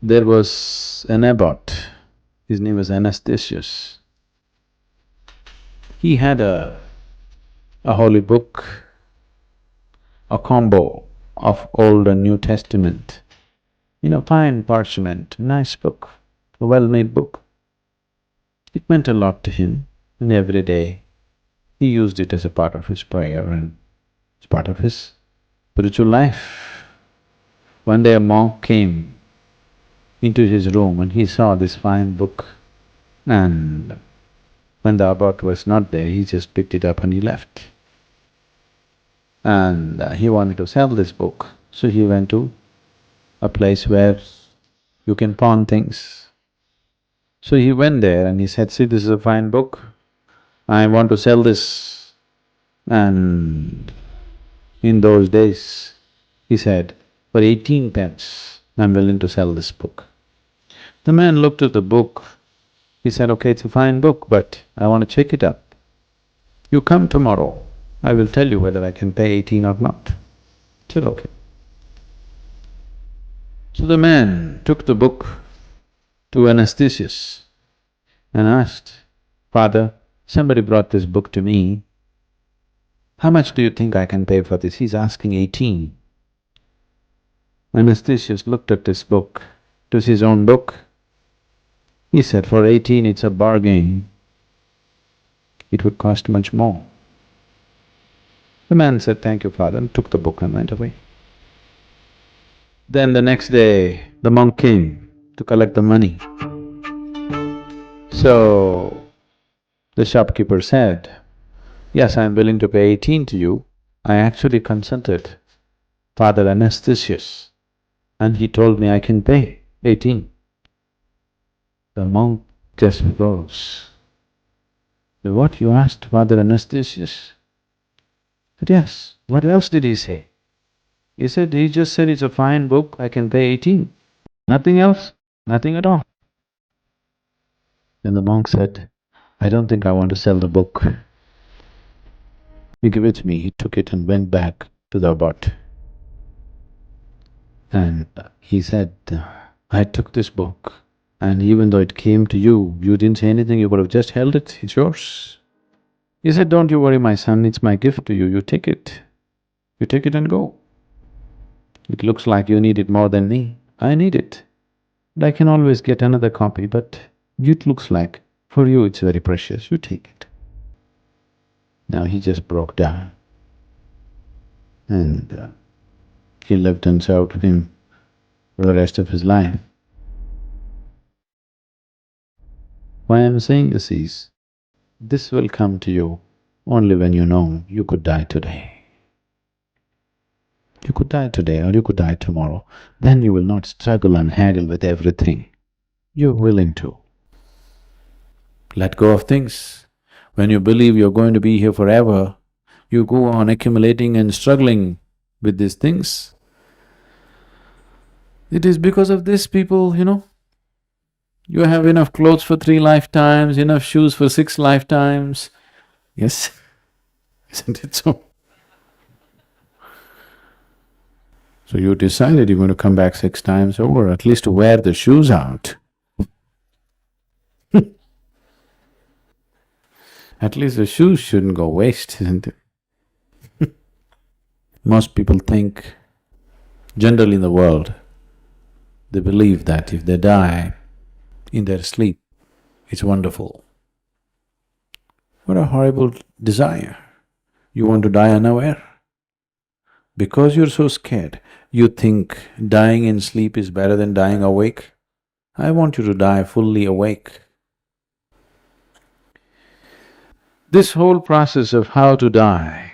There was an abbot, his name was Anastasius. He had a holy book, a combo of Old and New Testament, fine parchment, nice book, a well-made book. It meant a lot to him, and every day he used it as a part of his prayer and as part of his spiritual life. One day a monk came into his room and he saw this fine book, and when the abbot was not there, he just picked it up and he left. And he wanted to sell this book, so he went to a place where you can pawn things. So he went there and he said, "See, this is a fine book, I want to sell this." And in those days, he said, "For 18 pence, I'm willing to sell this book." The man looked at the book, he said, "Okay, it's a fine book, but I want to check it out. You come tomorrow, I will tell you whether I can pay 18 or not." He said, "Okay." So the man took the book to Anastasius and asked, "Father, somebody brought this book to me. How much do you think I can pay for this?" He's asking 18. Anastasius looked at this book, it was his own book. He said, "For 18 it's a bargain, it would cost much more." The man said, "Thank you, father," and took the book and went away. Then the next day, the monk came to collect the money. So, the shopkeeper said, "Yes, I'm willing to pay 18 to you. I actually consulted Father Anastasius and he told me I can pay 18. The monk just froze. "What, you asked Father Anastasius?" I said, "Yes." "What else did he say?" He said, "He just said it's a fine book, I can pay 18. Nothing else, nothing at all." Then the monk said, "I don't think I want to sell the book. You give it to me." He took it and went back to the abbot. And he said, "I took this book and even though it came to you, you didn't say anything, you could have just held it, it's yours." He said, "Don't you worry, my son, it's my gift to you, you take it. You take it and go. It looks like you need it more than me, I need it. And I can always get another copy, but it looks like for you it's very precious, you take it." Now he just broke down and he lived and served him for the rest of his life. Why I'm saying this is, this will come to you only when you know you could die today. You could die today or you could die tomorrow, then you will not struggle and haggle with everything. You're willing to let go of things. When you believe you're going to be here forever, you go on accumulating and struggling with these things. It is because of this, people, you have enough clothes for 3 lifetimes, enough shoes for 6 lifetimes. Yes, isn't it so? So you decided you're going to come back 6 times over, at least to wear the shoes out. At least the shoes shouldn't go waste, isn't it? Most people think, generally in the world, they believe that if they die in their sleep, it's wonderful. What a horrible desire. You want to die unaware. Because you're so scared, you think dying in sleep is better than dying awake. I want you to die fully awake. This whole process of how to die,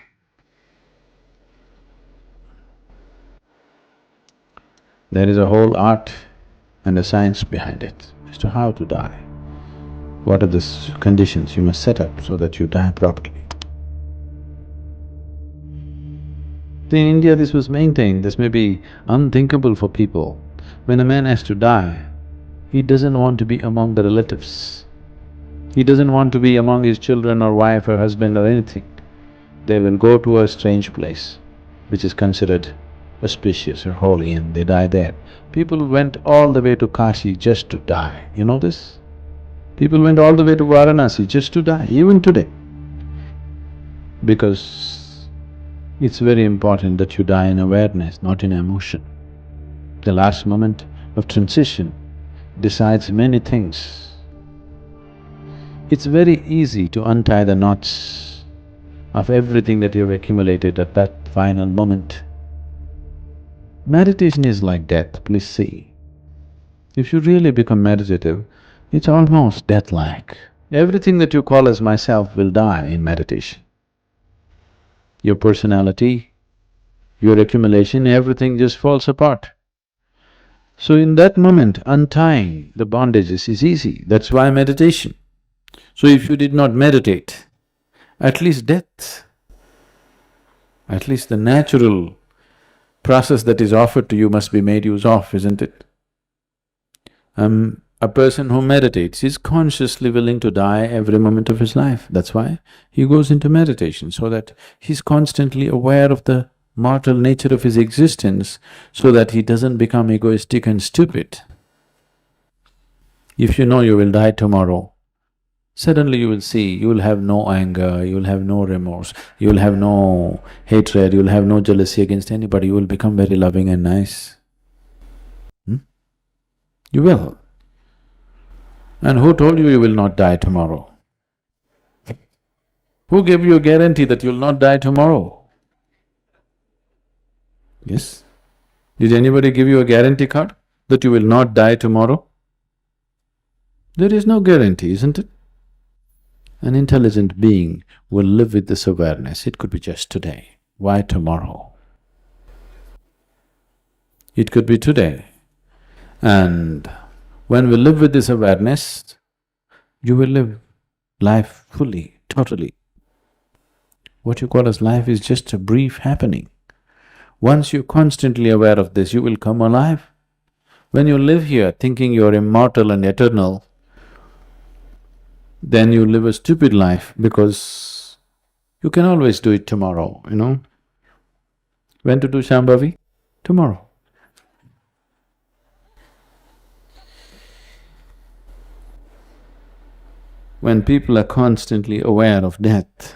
there is a whole art and a science behind it as to how to die. What are the conditions you must set up so that you die properly? In India this was maintained, this may be unthinkable for people. When a man has to die, he doesn't want to be among the relatives. He doesn't want to be among his children or wife or husband or anything. They will go to a strange place, which is considered auspicious or holy and they die there. People went all the way to Kashi just to die, you know this? People went all the way to Varanasi just to die, even today. Because it's very important that you die in awareness, not in emotion. The last moment of transition decides many things. It's very easy to untie the knots of everything that you've accumulated at that final moment. Meditation is like death, please see. If you really become meditative, it's almost death-like. Everything that you call as myself will die in meditation. Your personality, your accumulation, everything just falls apart. So in that moment, untying the bondages is easy, that's why meditation. So if you did not meditate, at least death, at least the natural process that is offered to you must be made use of, isn't it? A person who meditates is consciously willing to die every moment of his life. That's why he goes into meditation, so that he's constantly aware of the mortal nature of his existence, so that he doesn't become egoistic and stupid. If you know you will die tomorrow, suddenly you will see, you will have no anger, you will have no remorse, you will have no hatred, you will have no jealousy against anybody, you will become very loving and nice. You will. And who told you will not die tomorrow? Who gave you a guarantee that you'll not die tomorrow? Yes? Did anybody give you a guarantee card that you will not die tomorrow? There is no guarantee, isn't it? An intelligent being will live with this awareness. It could be just today. Why tomorrow? It could be today. And when we live with this awareness, you will live life fully, totally. What you call as life is just a brief happening. Once you're constantly aware of this, you will come alive. When you live here thinking you're immortal and eternal, then you live a stupid life because you can always do it tomorrow, you know. When to do Shambhavi? Tomorrow. When people are constantly aware of death,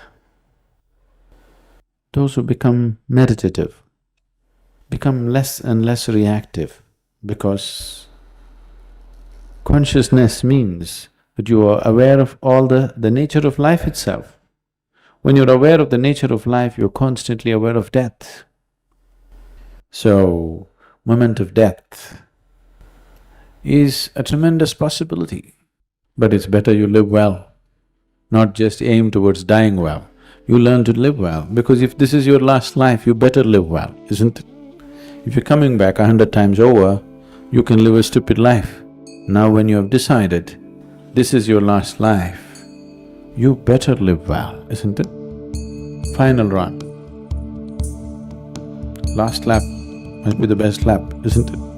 those who become meditative become less and less reactive, because consciousness means that you are aware of all the nature of life itself. When you're aware of the nature of life, you're constantly aware of death. So, moment of death is a tremendous possibility. But it's better you live well, not just aim towards dying well. You learn to live well, because if this is your last life, you better live well, isn't it? If you're coming back 100 times over, you can live a stupid life. Now when you have decided this is your last life, you better live well, isn't it? Final run. Last lap must be the best lap, isn't it?